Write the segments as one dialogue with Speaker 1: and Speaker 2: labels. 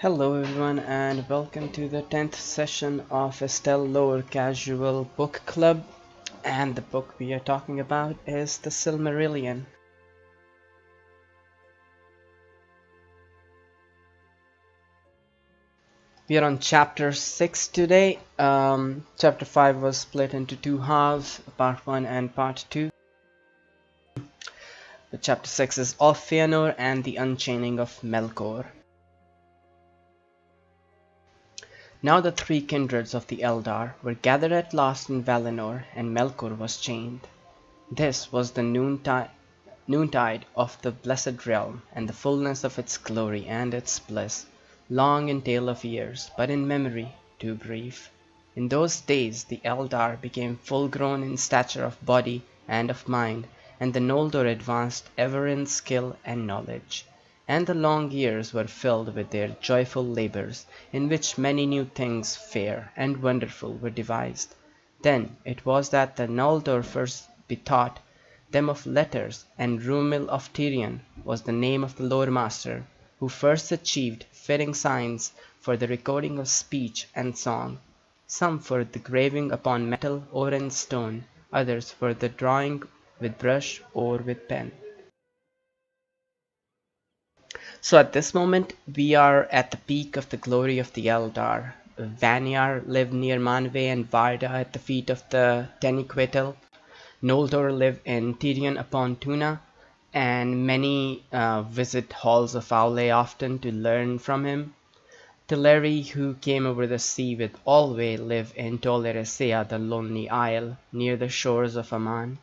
Speaker 1: Hello everyone and welcome to the 10th session of Estelore Casual Book Club, and the book we are talking about is the Silmarillion. We are on chapter 6 today. Chapter 5 was split into two halves, part 1 and part 2. But chapter 6 is of Feanor and the Unchaining of Melkor. Now the three kindreds of the Eldar were gathered at last in Valinor, and Melkor was chained. This was the noontide of the blessed realm, and the fullness of its glory and its bliss, long in tale of years, but in memory too brief. In those days the Eldar became full-grown in stature of body and of mind, and the Noldor advanced ever in skill and knowledge. And the long years were filled with their joyful labors, in which many new things fair and wonderful were devised. Then it was that the Noldor first bethought them of letters, and Rumil of Tirion was the name of the lore master, who first achieved fitting signs for the recording of speech and song, some for the graving upon metal or in stone, others for the drawing with brush or with pen. So at this moment we are at the peak of the glory of the Eldar. Vanyar lived near Manwë and Varda at the feet of the Teniquetil. Noldor lived in Tirion upon Tuna, and many visit halls of Aule often to learn from him. Teleri, who came over the sea with Olwe, live in Tol Eressëa, the lonely isle, near the shores of Amon.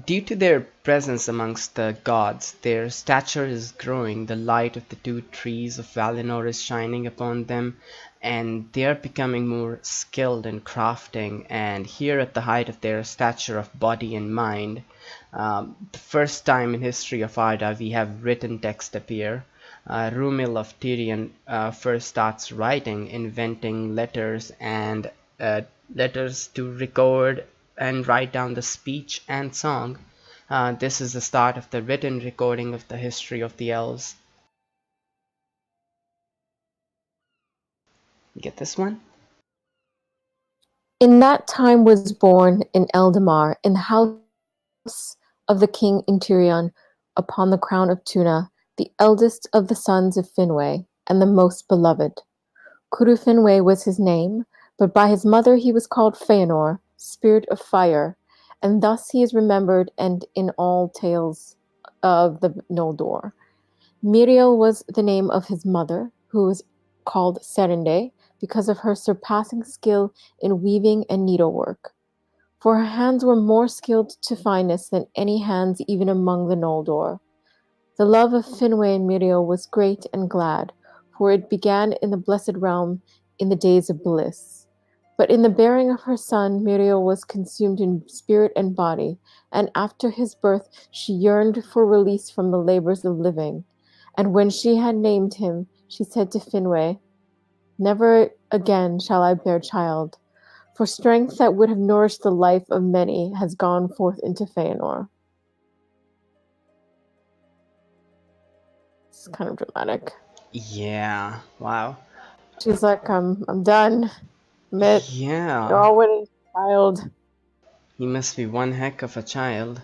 Speaker 1: Due to their presence amongst the gods, their stature is growing, the light of the two trees of Valinor is shining upon them, and they are becoming more skilled in crafting, and here at the height of their stature of body and mind, the first time in history of Arda we have written text appear. Rumil of Tirion first starts writing, inventing letters and letters to record and write down the speech and song. This is the start of the written recording of the history of the Elves. Get this one?
Speaker 2: In that time was born in Eldamar, in the house of the king in Tirion, upon the crown of Tuna, the eldest of the sons of Finwë, and the most beloved. Finwë was his name, but by his mother he was called Feanor, spirit of fire, and thus he is remembered and in all tales of the Noldor. Miriel was the name of his mother, who was called Serende, because of her surpassing skill in weaving and needlework. For her hands were more skilled to fineness than any hands even among the Noldor. The love of Finwë and Miriel was great and glad, for it began in the blessed realm in the days of bliss. But in the bearing of her son, Miriel was consumed in spirit and body, and after his birth she yearned for release from the labors of living. And when she had named him, she said to Finwë, "Never again shall I bear child, for strength that would have nourished the life of many has gone forth into Feanor." It's kind of dramatic.
Speaker 1: Yeah, wow.
Speaker 2: She's like, I'm done. Admit,
Speaker 1: Yeah,
Speaker 2: you're already a child.
Speaker 1: he must be one heck of a child.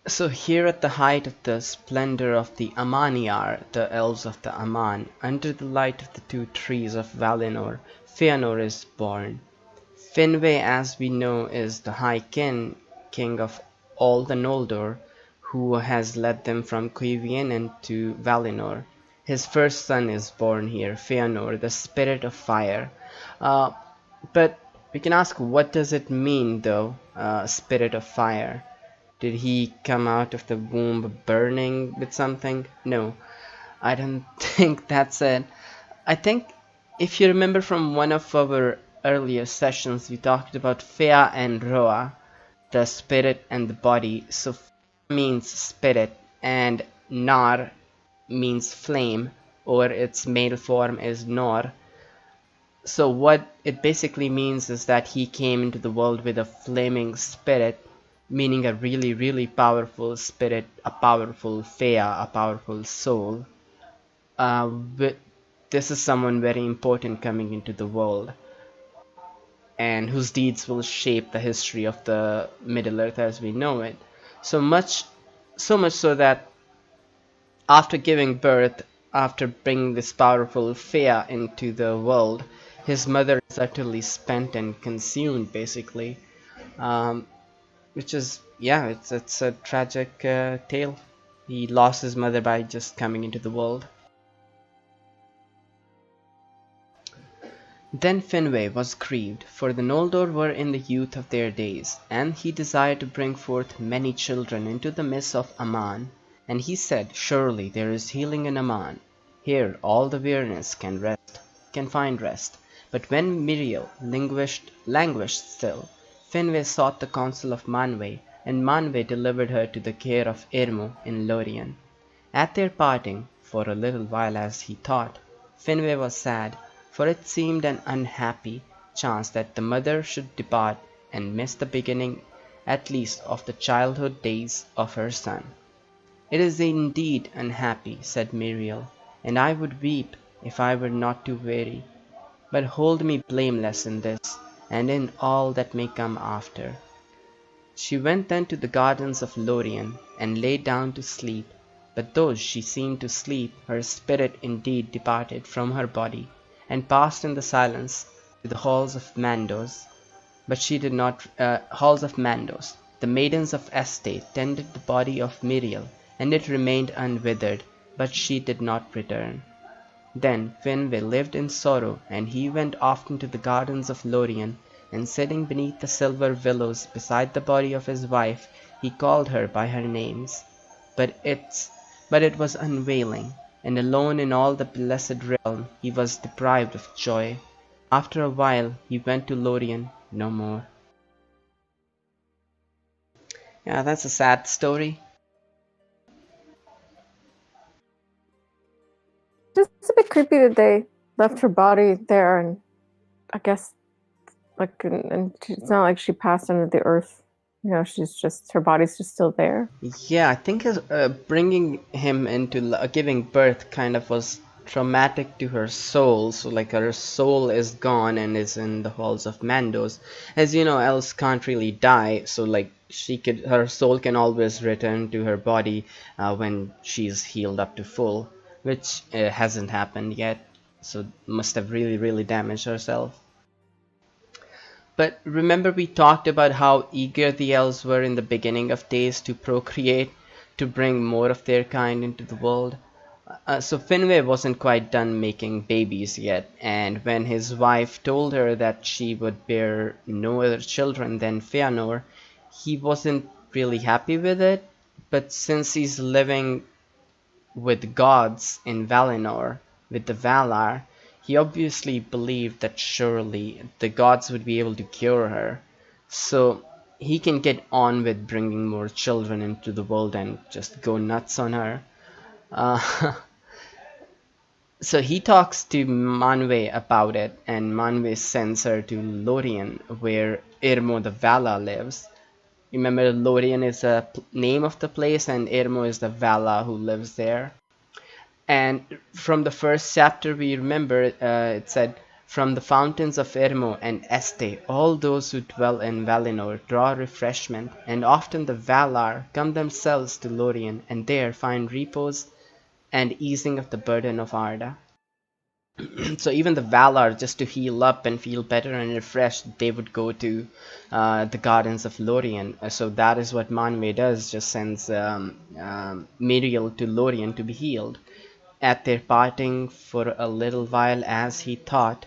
Speaker 1: So here at the height of the splendor of the Amaniar, the elves of the Amon, under the light of the two trees of Valinor, Feanor is born. Finwë, as we know, is the High King of all the Noldor, who has led them from Cuiviénen to Valinor. His first son is born here, Feanor, the spirit of fire. But we can ask, what does it mean though, spirit of fire? Did he come out of the womb burning with something? No, I don't think that's it. I think if you remember from one of our earlier sessions, we talked about Fea and Roa, the spirit and the body. So Fea means spirit and Nar means flame, or its male form is Nor. So what it basically means is that he came into the world with a flaming spirit, meaning a really, really powerful spirit, a powerful Fea, a powerful soul. uh, wi- this is someone very important coming into the world, and whose deeds will shape the history of the Middle Earth as we know it. So much, so much so that after giving birth, after bringing this powerful Fea into the world, his mother is utterly spent and consumed, basically. Um, which is, yeah, it's a tragic tale. He lost his mother by just coming into the world. Then Finwë was grieved, for the Noldor were in the youth of their days, and he desired to bring forth many children into the midst of Amon. And he said, Surely there is healing in Amon. Here all the weariness can find rest. But when Miriel languished still, Finwë sought the counsel of Manwë, and Manwë delivered her to the care of Irmo in Lorien. At their parting, for a little while as he thought, Finwë was sad, for it seemed an unhappy chance that the mother should depart and miss the beginning at least of the childhood days of her son. It is indeed unhappy, said Miriel, and I would weep if I were not too weary. But hold me blameless in this, and in all that may come after. She went then to the gardens of Lorien, and lay down to sleep. But though she seemed to sleep, her spirit indeed departed from her body, and passed in the silence to the halls of Mandos. But she did not halls of Mandos. The maidens of Este tended the body of Miriel, and it remained unwithered, but she did not return. Then Finwë lived in sorrow, and he went often to the gardens of Lorien, and sitting beneath the silver willows beside the body of his wife, he called her by her names. But it was unavailing, and alone in all the blessed realm he was deprived of joy. After a while he went to Lorien no more. Yeah, that's a sad story.
Speaker 2: Just a bit creepy that they left her body there, and I guess and it's not like she passed under the earth. You know, her body's just still there.
Speaker 1: Yeah, I think bringing him into giving birth kind of was traumatic to her soul. So like her soul is gone and is in the halls of Mandos. As you know, elves can't really die, so like her soul can always return to her body when she's healed up to full, which hasn't happened yet. So must have really damaged herself. But remember we talked about how eager the elves were in the beginning of days to procreate, to bring more of their kind into the world. So Finwë wasn't quite done making babies yet, and when his wife told her that she would bear no other children than Feanor, he wasn't really happy with it. But since he's living with gods in Valinor, with the Valar, he obviously believed that surely the gods would be able to cure her. So he can get on with bringing more children into the world and just go nuts on her. So he talks to Manwë about it, and Manwë sends her to Lorien, where Irmo the Valar lives. Remember, Lorien is the name of the place, and Irmo is the Valar who lives there. And from the first chapter, we remember it said, From the fountains of Irmo and Este, all those who dwell in Valinor draw refreshment, and often the Valar come themselves to Lorien, and there find repose and easing of the burden of Arda. So even the Valar, just to heal up and feel better and refreshed, they would go to the gardens of Lorien. So that is what Manwë does, just sends Miriel to Lorien to be healed. At their parting for a little while as he thought,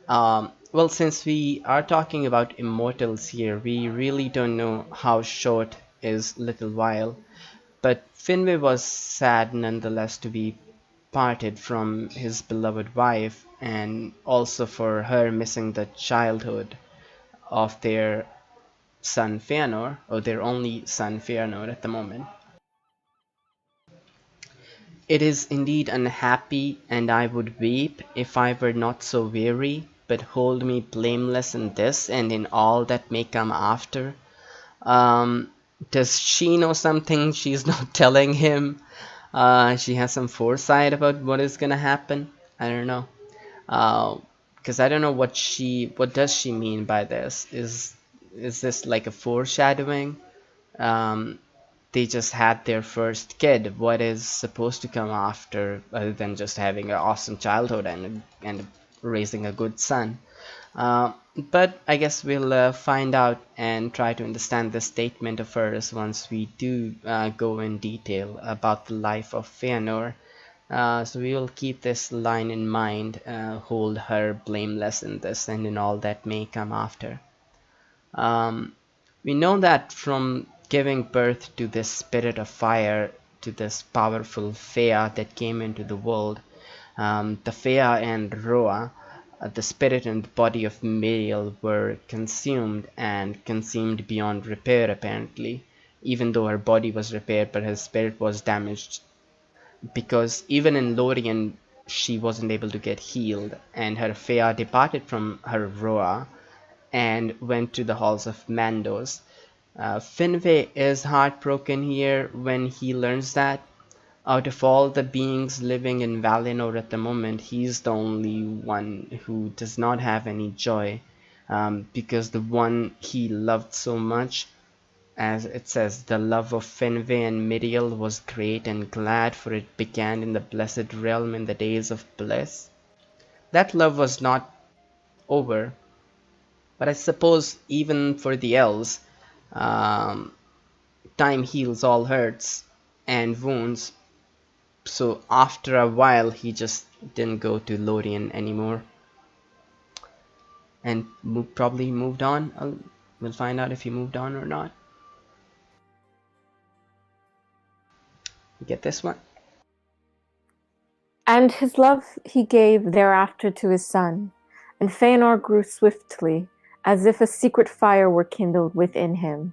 Speaker 1: well, since we are talking about immortals here, we really don't know how short is little while. But Finwë was sad nonetheless to be parted from his beloved wife, and also for her missing the childhood of their son Feanor, or their only son Feanor at the moment. It is indeed unhappy, and I would weep if I were not so weary, but hold me blameless in this and in all that may come after. Does she know something she's not telling him? She has some foresight about what is gonna happen. I don't know. Because I don't know what does she mean by this? Is this like a foreshadowing? Um, they just had their first kid. What is supposed to come after, other than just having an awesome childhood and raising a good son? But I guess we'll find out and try to understand this statement of hers once we do go in detail about the life of Feanor. So we will keep this line in mind, hold her blameless in this and in all that may come after. Um, we know that from giving birth to this spirit of fire, to this powerful Fea that came into the world, the Fea and Roa, the spirit and the body of Miriel were consumed and consumed beyond repair apparently, even though her body was repaired but her spirit was damaged, because even in Lorien she wasn't able to get healed, and her Fea departed from her Roa and went to the halls of Mandos. Finwë is heartbroken here when he learns that out of all the beings living in Valinor at the moment, he's the only one who does not have any joy, because the one he loved so much, as it says, the love of Finwë and Miriel was great and glad, for it began in the blessed realm in the days of bliss. That love was not over, but I suppose even for the elves, um, time heals all hurts and wounds. So after a while, he just didn't go to Lorien anymore, and probably moved on. We'll find out if he moved on or not. You get this one?
Speaker 2: And his love he gave thereafter to his son, and Feanor grew swiftly, as if a secret fire were kindled within him.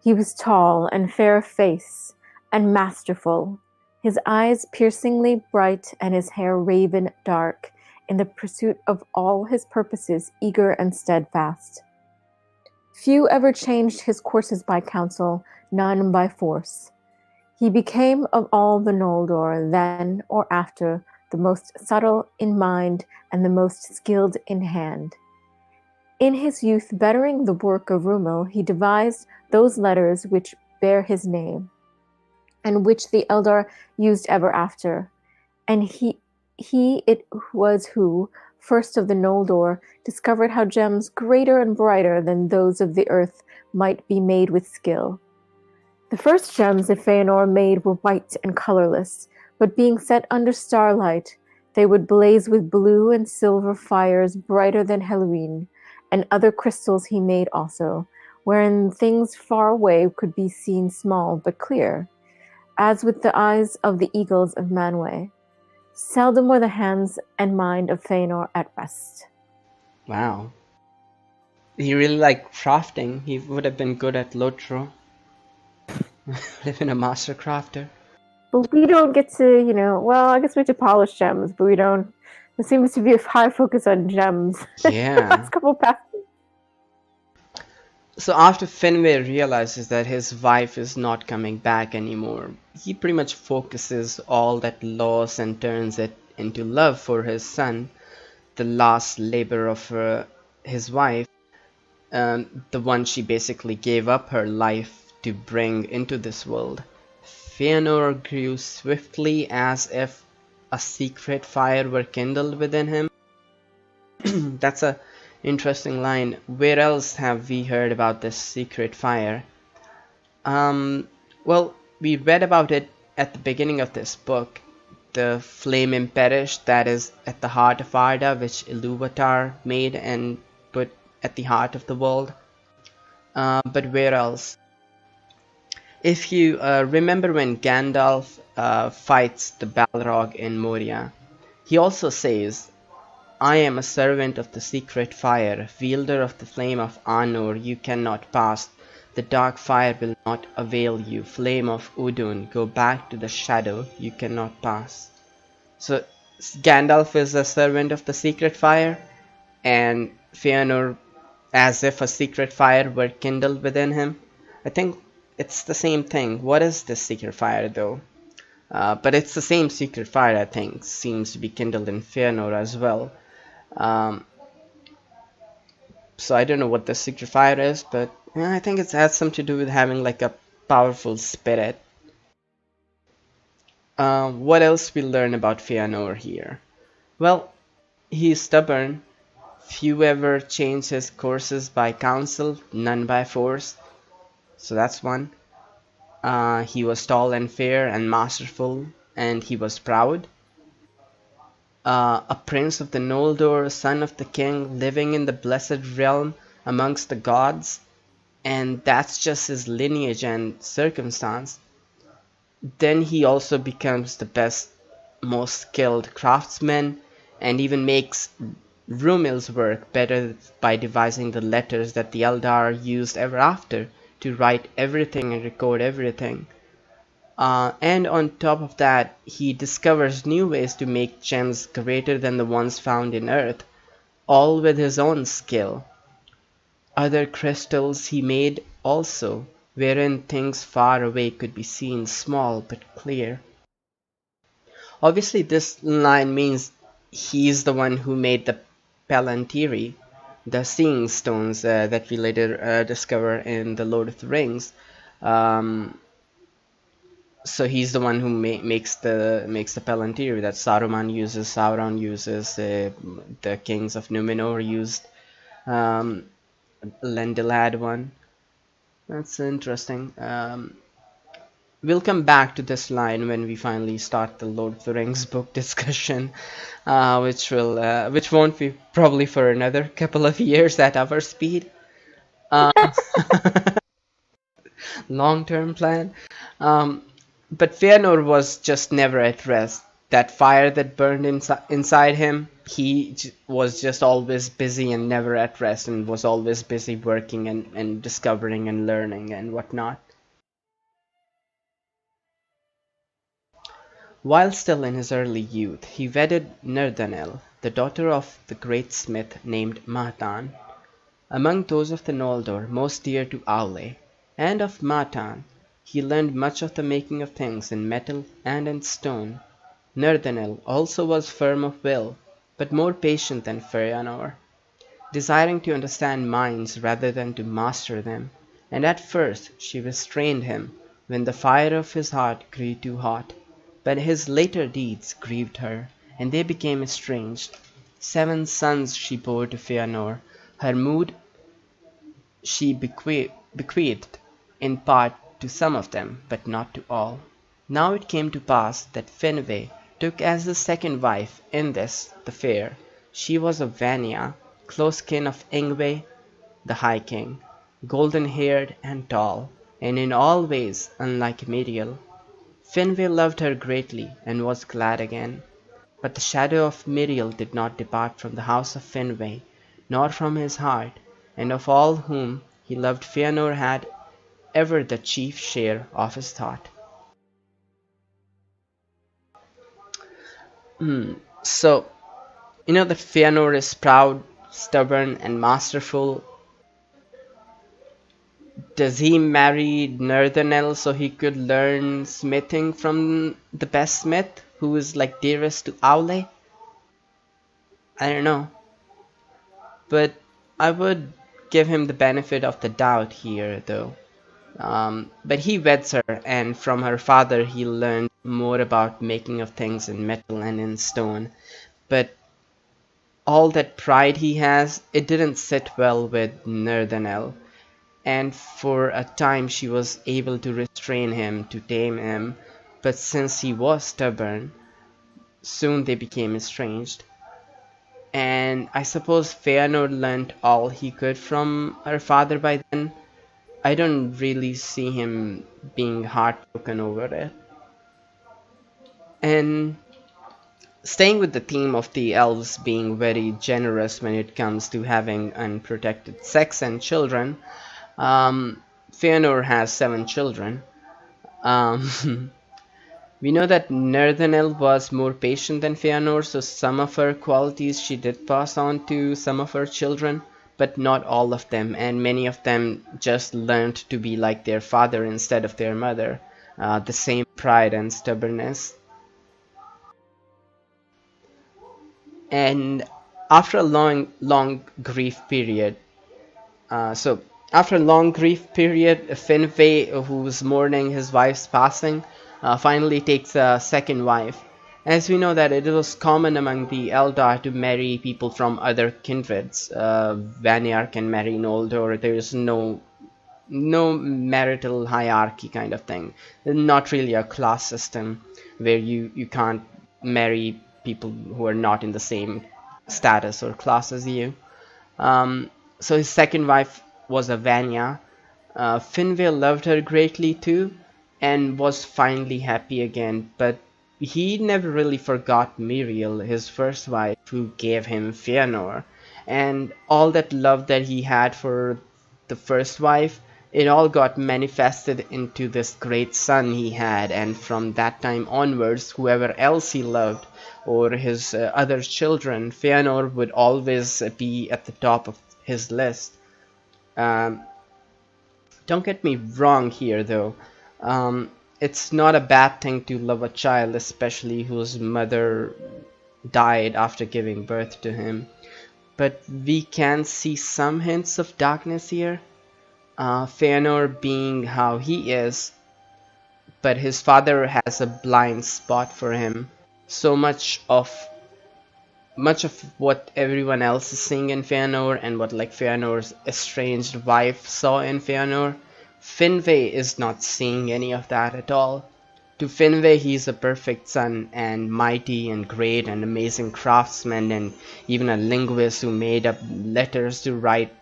Speaker 2: He was tall and fair of face, and masterful, his eyes piercingly bright and his hair raven dark, in the pursuit of all his purposes eager and steadfast. Few ever changed his courses by counsel, none by force. He became of all the Noldor, then or after, the most subtle in mind and the most skilled in hand. In his youth, bettering the work of Rumil, he devised those letters which bear his name, and which the Eldar used ever after. And he it was who, first of the Noldor, discovered how gems greater and brighter than those of the earth might be made with skill. The first gems that Feanor made were white and colorless, but being set under starlight, they would blaze with blue and silver fires brighter than Helluin, and other crystals he made also, wherein things far away could be seen small but clear, as with the eyes of the eagles of Manwë. Seldom were the hands and mind of Feanor at rest.
Speaker 1: Wow. He really liked crafting. He would have been good at Lotro. Would have been a master crafter.
Speaker 2: But we don't get to, well, I guess we have to polish gems, but we don't. There seems to be a high focus on gems.
Speaker 1: Yeah.
Speaker 2: The past couple passages.
Speaker 1: So after Finwë realizes that his wife is not coming back anymore, he pretty much focuses all that loss and turns it into love for his son, the last labor of his wife, the one she basically gave up her life to bring into this world. Feanor grew swiftly as if a secret fire were kindled within him. That's a interesting line. Where else have we heard about this secret fire? Well, we read about it at the beginning of this book. The flame imperished that is at the heart of Arda, which Ilúvatar made and put at the heart of the world. But where else? If you remember when Gandalf fights the Balrog in Moria, he also says, I am a servant of the secret fire, wielder of the flame of Anor, you cannot pass. The dark fire will not avail you. Flame of Udun, go back to the shadow, you cannot pass. So Gandalf is a servant of the secret fire, and Feanor, as if a secret fire were kindled within him. I think it's the same thing. What is this secret fire though? But it's the same secret fire, I think, seems to be kindled in Feanor as well. Um, so I don't know what the secret fire is, but I think it has something to do with having like a powerful spirit. What else we learn about Feanor here? Well, he is stubborn. Few ever change his courses by counsel, none by force. So that's one. He was tall and fair and masterful, and he was proud. A prince of the Noldor, son of the king, living in the blessed realm amongst the gods, and that's just his lineage and circumstance. Then he also becomes the best, most skilled craftsman, and even makes Rumil's work better by devising the letters that the Eldar used ever after to write everything and record everything. And on top of that, he discovers new ways to make gems greater than the ones found in Earth, all with his own skill. Other crystals he made also, wherein things far away could be seen small but clear. Obviously, this line means he's the one who made the Palantiri, the seeing stones that we later discover in the Lord of the Rings. So he's the one who makes the Palantiri that Saruman uses, Sauron uses, the kings of Numenor used. Lendil had one. That's interesting. We'll come back to this line when we finally start the Lord of the Rings book discussion, which won't be probably for another couple of years at our speed. Long-term plan. But Feanor was just never at rest. That fire that burned inside him, he was just always busy and never at rest, and was always busy working and discovering and learning and whatnot. While still in his early youth, he wedded Nerdanel, the daughter of the great smith named Mahtan, among those of the Noldor most dear to Aule, and of Mahtan he learned much of the making of things in metal and in stone. Nerdanel also was firm of will, but more patient than Feanor, desiring to understand minds rather than to master them, and at first she restrained him when the fire of his heart grew too hot. But his later deeds grieved her, and they became estranged. 7 sons she bore to Feanor. Her mood she bequeathed in part to some of them, but not to all. Now it came to pass that Finwë took as the second wife in this the fair. She was of Vanya, close kin of Ingve, the High King, golden-haired and tall, and in all ways unlike Miriel. Finwë loved her greatly, and was glad again. But the shadow of Miriel did not depart from the house of Finwë, nor from his heart, and of all whom he loved Feanor had ever the chief share of his thought. So, you know that Feanor is proud, stubborn, and masterful. Does he marry Nerdanel so he could learn smithing from the best smith, who is like dearest to Aule? I don't know. But I would give him the benefit of the doubt here, though. But he weds her, and from her father he learned more about making of things in metal and in stone. But all that pride he has, it didn't sit well with Nerdanel, and for a time she was able to restrain him, to tame him, but since he was stubborn, soon they became estranged. And I suppose Feanor learnt all he could from her father by then. I don't really see him being heartbroken over it. And staying with the theme of the elves being very generous when it comes to having unprotected sex and children, Feanor has 7 children. We know that Nerdanel was more patient than Feanor, so some of her qualities she did pass on to some of her children, but not all of them, and many of them just learned to be like their father instead of their mother. the same pride and stubbornness. And after a long grief period, so after a long grief period, Finwë, who was mourning his wife's passing, finally takes a second wife. As we know that it was common among the Eldar to marry people from other kindreds. Vanyar can marry Noldor. There is no marital hierarchy kind of thing. Not really a class system where you can't marry people who are not in the same status or class as you. So his second wife was a Vanya. Finwë loved her greatly too, and was finally happy again, but he never really forgot Miriel, his first wife, who gave him Feanor, and all that love that he had for the first wife, it all got manifested into this great son he had, and from that time onwards, whoever else he loved, or his other children, Feanor would always be at the top of his list. Um, don't get me wrong here, though. It's not a bad thing to love a child, especially whose mother died after giving birth to him. But we can see some hints of darkness here. Feanor being how he is, but his father has a blind spot for him. So much of what everyone else is seeing in Feanor, and what like Feanor's estranged wife saw in Feanor, Finwë is not seeing any of that at all. To Finwë, he's a perfect son, and mighty and great and amazing craftsman, and even a linguist who made up letters to write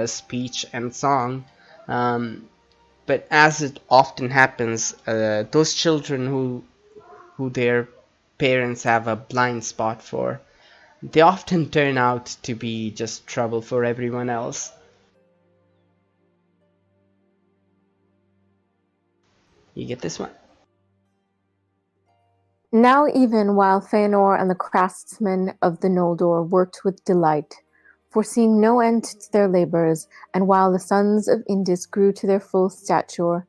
Speaker 1: speech and song. But as it often happens, those children who their parents have a blind spot for, they often turn out to be just trouble for everyone else. You get this one?
Speaker 2: Now even while Feanor and the craftsmen of the Noldor worked with delight, foreseeing no end to their labors, and while the sons of Indis grew to their full stature,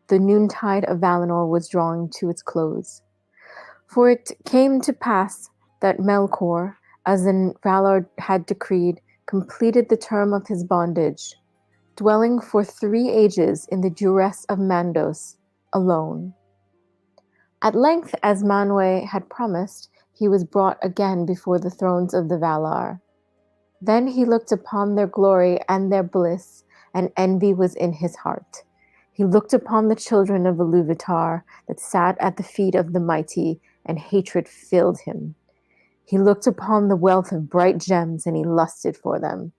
Speaker 2: the noontide of Valinor was drawing to its close. For it came to pass that Melkor, as in Valar had decreed, completed the term of his bondage, dwelling for 3 ages in the duress of Mandos, alone. At length, as Manwë had promised, he was brought again before the thrones of the Valar. Then he looked upon their glory and their bliss, and envy was in his heart. He looked upon the children of Iluvatar that sat at the feet of the mighty, and hatred filled him. He looked upon the wealth of bright gems, and he lusted for them.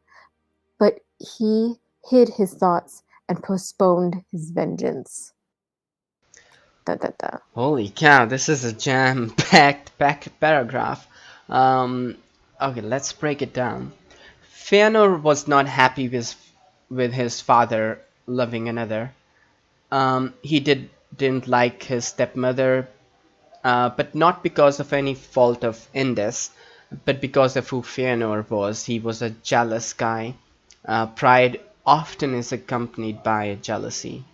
Speaker 2: But he hid his thoughts and postponed his vengeance.
Speaker 1: Holy cow, this is a jam-packed paragraph. Okay, let's break it down. Feanor was not happy with his father loving another. He didn't like his stepmother, but not because of any fault of Indis, but because of who Feanor was. He was a jealous guy. Pride often is accompanied by jealousy.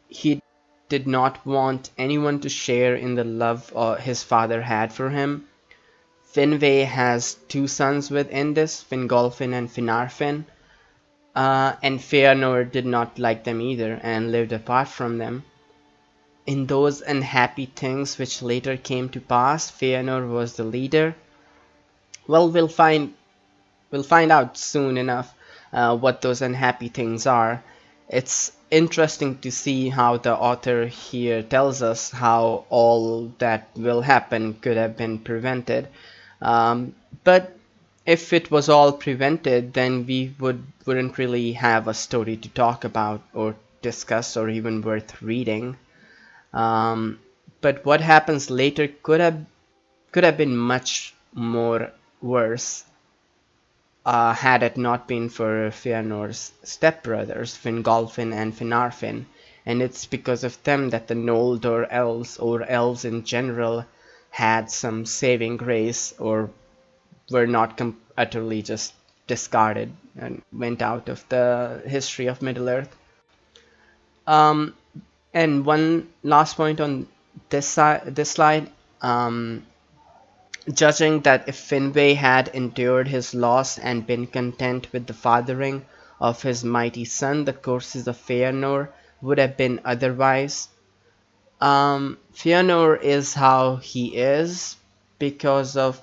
Speaker 1: He did not want anyone to share in the love his father had for him. Finwë has 2 sons with Indis, Fingolfin and Finarfin, and Feanor did not like them either and lived apart from them. In those unhappy things which later came to pass, Feanor was the leader. Well, we'll find out soon enough what those unhappy things are. It's interesting to see how the author here tells us how all that will happen could have been prevented. But if it was all prevented, then we wouldn't really have a story to talk about or discuss or even worth reading. But what happens later could have been much more worse. Had it not been for Feanor's stepbrothers, Fingolfin and Finarfin, and it's because of them that the Noldor elves, or elves in general, had some saving grace, or were not utterly just discarded and went out of the history of Middle-earth. And one last point on this slide. Judging that if Finwë had endured his loss and been content with the fathering of his mighty son, the courses of Feanor would have been otherwise. Feanor is how he is because of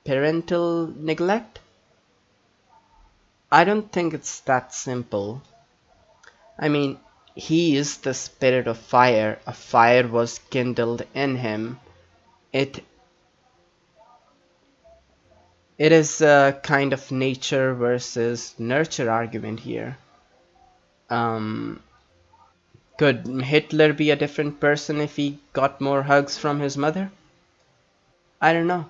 Speaker 1: parental neglect. I don't think it's that simple. I mean, he is the spirit of fire. A fire was kindled in him. It is a kind of nature versus nurture argument here. Um, could Hitler be a different person if he got more hugs from his mother? I don't know.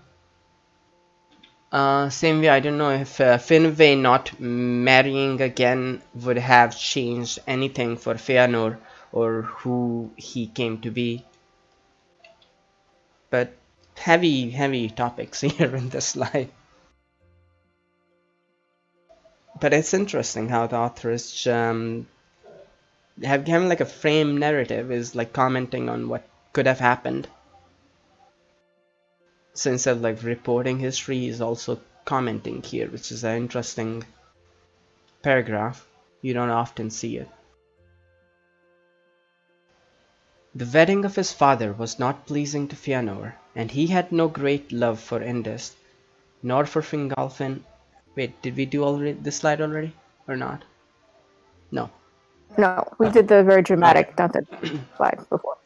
Speaker 1: Same way, I don't know if Finwë not marrying again would have changed anything for Feanor or who he came to be. But heavy topics here in this slide. But it's interesting how the author is having like a frame narrative, is like commenting on what could have happened. So instead of like reporting history, he's also commenting here, which is an interesting paragraph. You don't often see it. The wedding of his father was not pleasing to Feanor, and he had no great love for Indus, nor for Fingolfin. Wait, did we do this slide already or not? No.
Speaker 2: No, we did the very dramatic Dante slide before.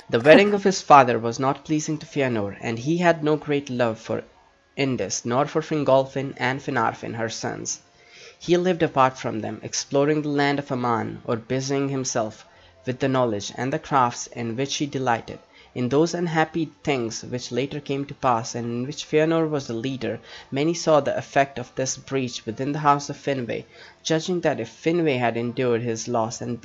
Speaker 1: The wedding of his father was not pleasing to Feanor, and he had no great love for Indus, nor for Fingolfin and Finarfin, her sons. He lived apart from them, exploring the land of Amon, or busying himself with the knowledge and the crafts in which he delighted. In those unhappy things which later came to pass, and in which Feanor was the leader, many saw the effect of this breach within the house of Finwë, judging that if Finwë had endured his loss and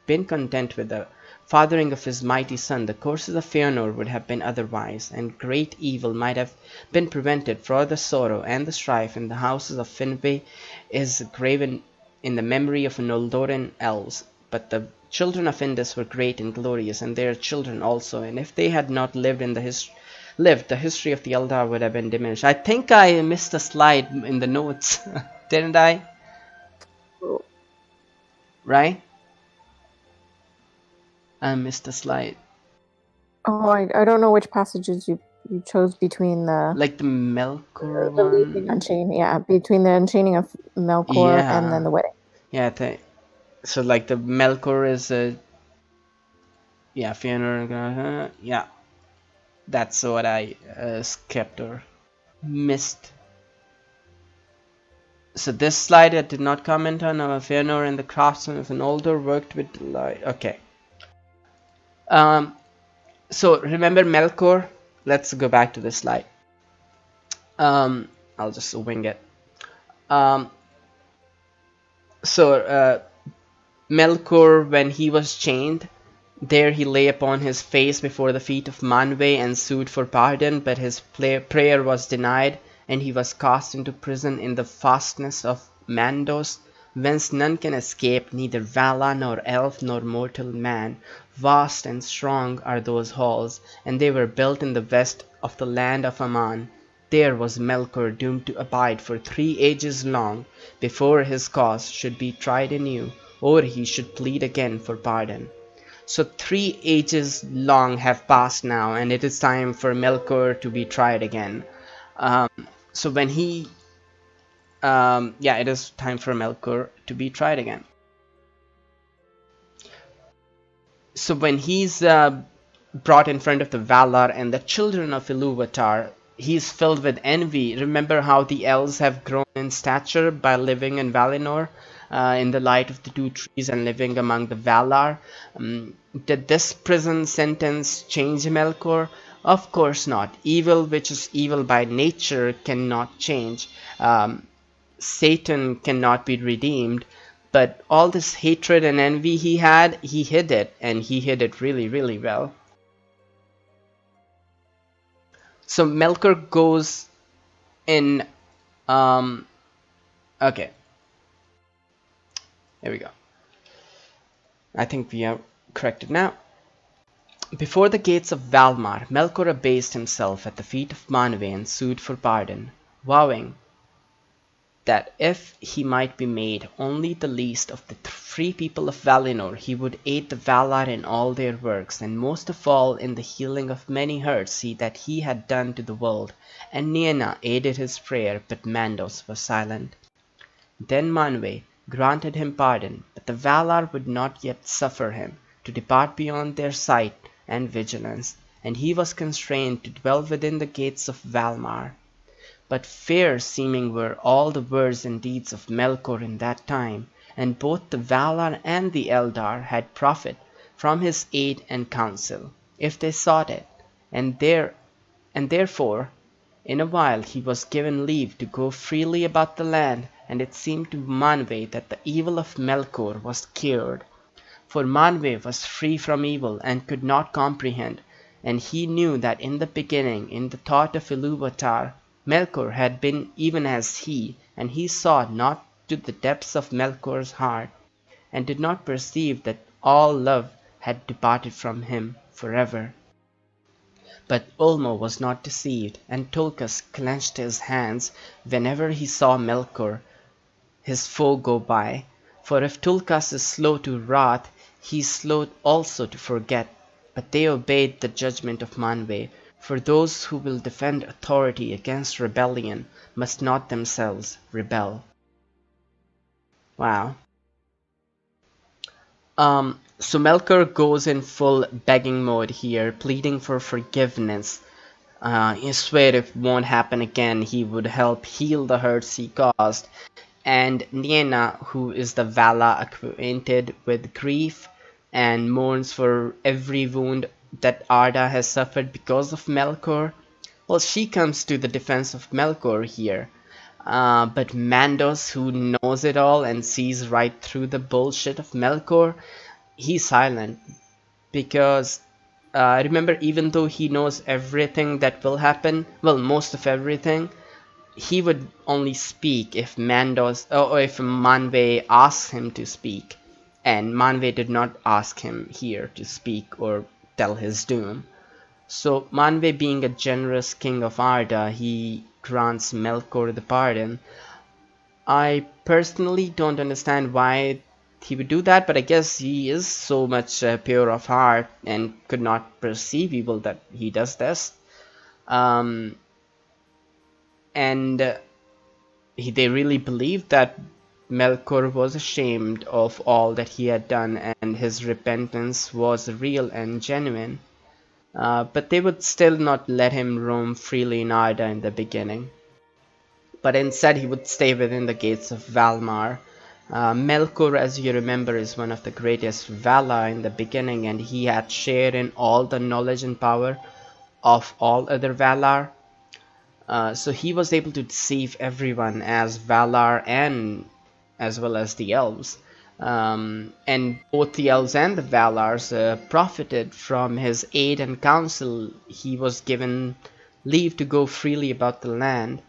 Speaker 1: been content with the fathering of his mighty son, the courses of Feanor would have been otherwise, and great evil might have been prevented, for the sorrow and the strife in the houses of Finwë is graven in the memory of Noldoran elves. But the children of Indus were great and glorious, and their children also, and if they had not lived, the history of the Eldar would have been diminished. I think I missed a slide in the notes, didn't I? Right? I missed a slide.
Speaker 2: Oh, I don't know which passages you chose between the...
Speaker 1: Like the Melkor one?
Speaker 2: Unchaining, yeah, between the Unchaining of Melkor and then the wedding.
Speaker 1: Yeah, so like the Melkor is yeah, Feanor, yeah. That's what I skipped or missed. So this slide I did not comment on. Feanor and the craftsmen of Noldor worked with delight. Okay. So remember Melkor? Let's go back to this slide. I'll just wing it. Melkor, when he was chained, there he lay upon his face before the feet of Manwë and sued for pardon, but his prayer was denied, and he was cast into prison in the fastness of Mandos, whence none can escape, neither Vala nor elf nor mortal man. Vast and strong are those halls, and they were built in the west of the land of Amon. There was Melkor doomed to abide for 3 ages long, before his cause should be tried anew, or he should plead again for pardon. So 3 ages long have passed now, and it is time for Melkor to be tried again. So when he... yeah, it is time for Melkor to be tried again. So when he's brought in front of the Valar and the children of Ilúvatar, he's filled with envy. Remember how the elves have grown in stature by living in Valinor, in the light of the 2 trees, and living among the Valar. Did this prison sentence change Melkor? Of course not. Evil, which is evil by nature, cannot change. Satan cannot be redeemed. But all this hatred and envy he had, he hid it, and he hid it really, really well. So Melkor goes in... okay. Here we go. I think we are corrected now. Before the gates of Valmar, Melkor abased himself at the feet of Manwë and sued for pardon, vowing that if he might be made only the least of the free people of Valinor, he would aid the Valar in all their works, and most of all in the healing of many hurts that he had done to the world. And Nienna aided his prayer, but Mandos was silent. Then Manwë granted him pardon, but the Valar would not yet suffer him to depart beyond their sight and vigilance, and he was constrained to dwell within the gates of Valmar. But fair seeming were all the words and deeds of Melkor in that time, and both the Valar and the Eldar had profit from his aid and counsel, if they sought it, and therefore in a while he was given leave to go freely about the land, and it seemed to Manwë that the evil of Melkor was cured. For Manwë was free from evil and could not comprehend, and he knew that in the beginning, in the thought of Ilúvatar, Melkor had been even as he, and he saw not to the depths of Melkor's heart, and did not perceive that all love had departed from him forever. But Ulmo was not deceived, and Tulkas clenched his hands whenever he saw Melkor, his foe, go by. For if Tulkas is slow to wrath, he is slow also to forget. But they obeyed the judgment of Manwë, for those who will defend authority against rebellion must not themselves rebel. Wow. So Melkor goes in full begging mode here, pleading for forgiveness. He swear if it won't happen again, he would help heal the hurts he caused. And Nienna, who is the Vala acquainted with grief and mourns for every wound that Arda has suffered because of Melkor, well, she comes to the defense of Melkor here. But Mandos, who knows it all and sees right through the bullshit of Melkor, he's silent. Because remember, even though he knows everything that will happen, well, most of everything, he would only speak if Mandos or if Manwë asks him to speak, and Manwë did not ask him here to speak or tell his doom. So Manwë, being a generous king of Arda, he grants Melkor the pardon. I personally don't understand why he would do that, but I guess he is so much pure of heart and could not perceive evil that he does this. They really believed that Melkor was ashamed of all that he had done, and his repentance was real and genuine. But they would still not let him roam freely in Arda in the beginning. But instead he would stay within the gates of Valmar. Melkor, as you remember, is one of the greatest Valar in the beginning, and he had shared in all the knowledge and power of all other Valar. So he was able to deceive everyone as Valar and as well as the Elves. And both the Elves and the Valars profited from his aid and counsel. He was given leave to go freely about the land.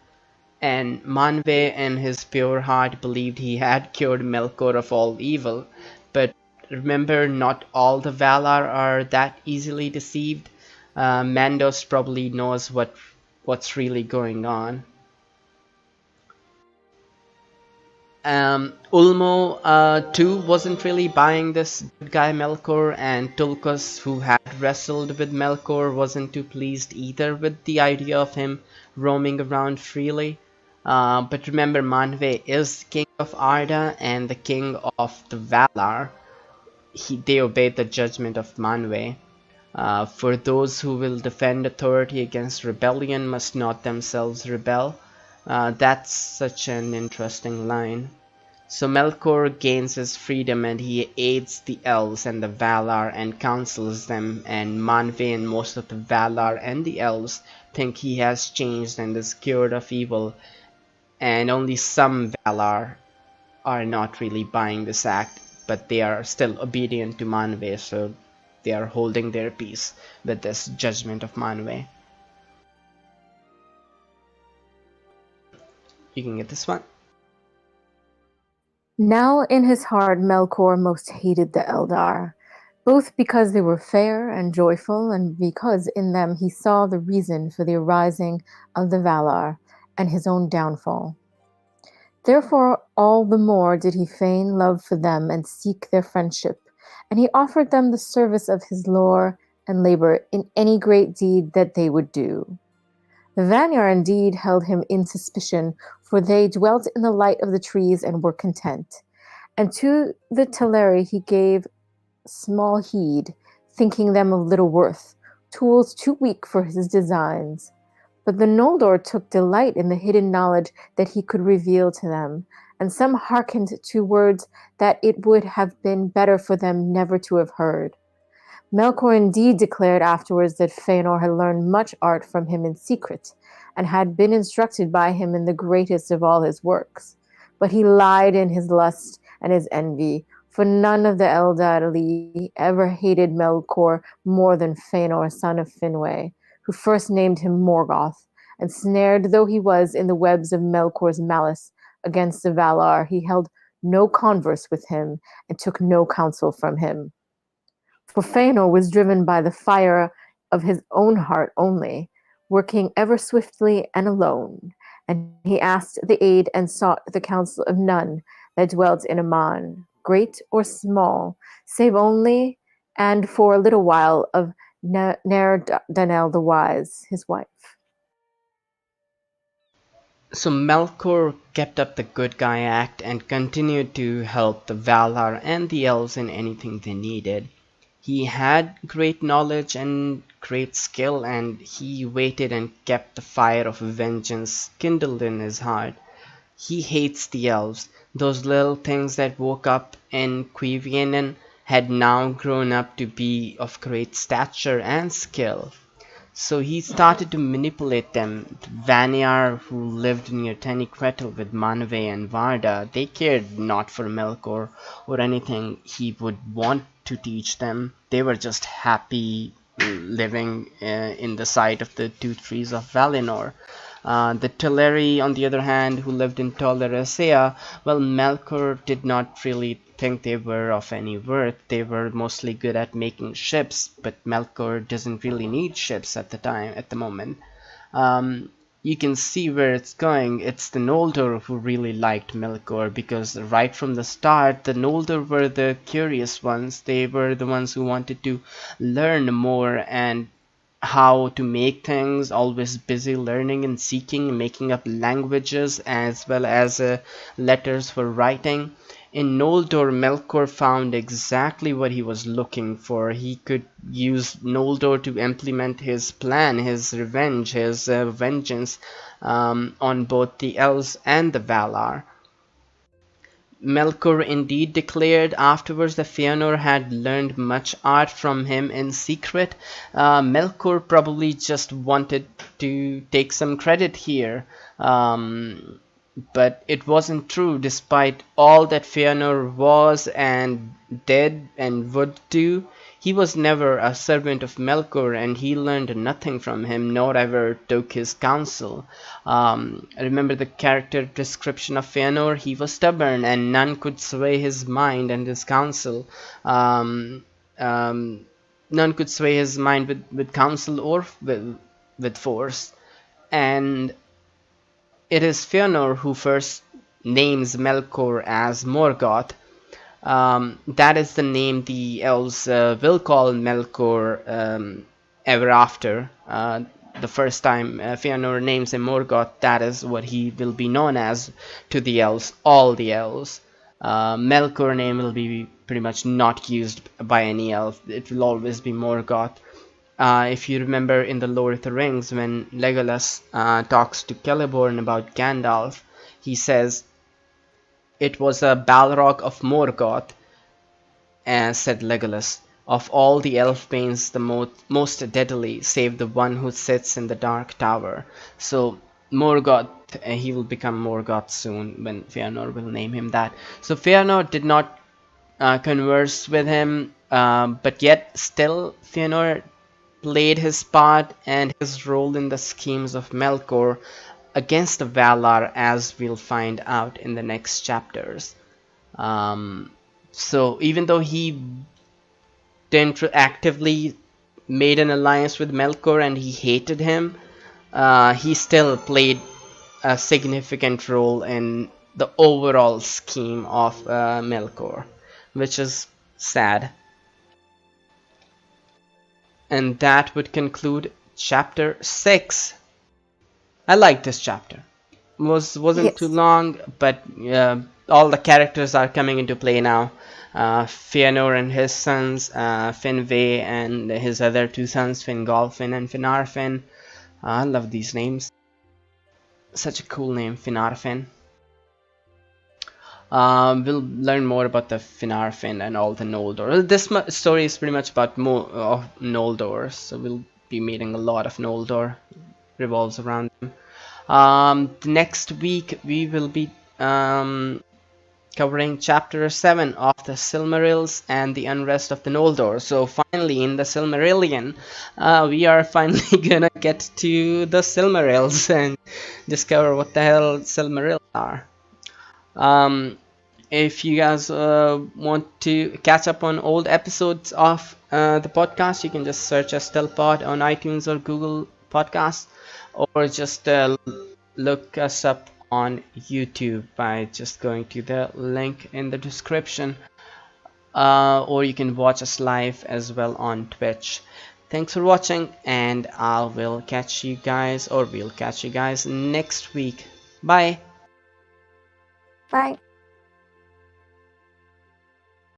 Speaker 1: And Manwë in his pure heart believed he had cured Melkor of all evil. But remember, not all the Valar are that easily deceived. Mandos probably knows what's really going on. Ulmo too wasn't really buying this good guy Melkor, and Tulkas, who had wrestled with Melkor, wasn't too pleased either with the idea of him roaming around freely. But remember, Manwë is king of Arda and the king of the Valar. They obeyed the judgment of Manwë. For those who will defend authority against rebellion must not themselves rebel. That's such an interesting line. So Melkor gains his freedom, and he aids the Elves and the Valar and counsels them, and Manwë and most of the Valar and the Elves think he has changed and is cured of evil, and only some Valar are not really buying this act, but they are still obedient to Manwë, so they are holding their peace with this judgment of Manwë. You can get this one.
Speaker 2: Now in his heart Melkor most hated the Eldar. both because they were fair and joyful, and because in them he saw the reason for the arising of the Valar and his own downfall. Therefore all the more did he feign love for them and seek their friendship, and he offered them the service of his lore and labor in any great deed that they would do. The Vanyar indeed held him in suspicion, for they dwelt in the light of the trees and were content. And to the Teleri he gave small heed, thinking them of little worth, tools too weak for his designs. But the Noldor took delight in the hidden knowledge that he could reveal to them, and some hearkened to words that it would have been better for them never to have heard. Melkor indeed declared afterwards that Feanor had learned much art from him in secret, and had been instructed by him in the greatest of all his works. But he lied in his lust and his envy, for none of the Eldari ever hated Melkor more than Feanor, son of Finwë, who first named him Morgoth, and snared though he was in the webs of Melkor's malice against the Valar, he held no converse with him, and took no counsel from him. For Feanor was driven by the fire of his own heart only, working ever swiftly and alone, and he asked the aid and sought the counsel of none that dwelt in Amon, great or small, save only and for a little while of Danel the Wise, his wife.
Speaker 1: So Melkor kept up the good guy act and continued to help the Valar and the Elves in anything they needed. He had great knowledge and great skill, and he waited and kept the fire of vengeance kindled in his heart. He hates the Elves. Those little things that woke up in Quivenen had now grown up to be of great stature and skill. So he started to manipulate them. The Vanyar, who lived near Taniquetil with Manwë and Varda, they cared not for Melkor or anything he would want to teach them. They were just happy living in the sight of the two trees of Valinor. The Teleri, on the other hand, who lived in Tol Eressëa, well, Melkor did not really think they were of any worth. They were mostly good at making ships, but Melkor doesn't really need ships at the moment. You can see where it's going. It's the Noldor who really liked Melkor, because right from the start, the Noldor were the curious ones. They were the ones who wanted to learn more and how to make things, always busy learning and seeking, making up languages as well as letters for writing. In Noldor, Melkor found exactly what he was looking for. He could use Noldor to implement his plan, his revenge, his vengeance on both the Elves and the Valar. Melkor indeed declared afterwards that Feanor had learned much art from him in secret. Melkor probably just wanted to take some credit here. But it wasn't true. Despite all that Feanor was and did and would do, he was never a servant of Melkor, and he learned nothing from him, nor ever took his counsel. Remember the character description of Feanor? He was stubborn, and none could sway his mind and his counsel. None could sway his mind with counsel or with force. And it is Feanor who first names Melkor as Morgoth. That is the name the Elves will call Melkor ever after. The first time Feanor names him Morgoth, that is what he will be known as to the Elves, all the Elves. Melkor name will be pretty much not used by any elf. It will always be Morgoth. If you remember in the Lord of the Rings, when Legolas talks to Celeborn about Gandalf, he says, "It was a Balrog of Morgoth," said Legolas, "of all the elf-banes the most deadly, save the one who sits in the dark tower." So Morgoth, he will become Morgoth soon when Feanor will name him that. So Feanor did not converse with him, but yet still Feanor played his part and his role in the schemes of Melkor against the Valar, as we'll find out in the next chapters. So even though he didn't actively made an alliance with Melkor and he hated him, he still played a significant role in the overall scheme of Melkor, which is sad. And that would conclude chapter 6. I like this chapter. Wasn't too
Speaker 2: Yes.
Speaker 1: long, but all the characters are coming into play now. Feanor and his sons, Finwë and his other two sons, Fingolfin and Finarfin. I love these names. Such a cool name, Finarfin. We'll learn more about the Finarfin and all the Noldor. This story is pretty much about of Noldor, so we'll be meeting a lot of Noldor. Revolves around them. Next week we will be covering chapter 7 of the Silmarils and the Unrest of the Noldor. So finally in the Silmarillion, we are finally gonna get to the Silmarils and discover what the hell Silmarils are. If you guys want to catch up on old episodes of the podcast, you can just search EstelPod on iTunes or Google Podcasts, or just look us up on YouTube by just going to the link in the description, or you can watch us live as well on Twitch. Thanks for watching, and we'll catch you guys next week. Bye.
Speaker 2: Bye.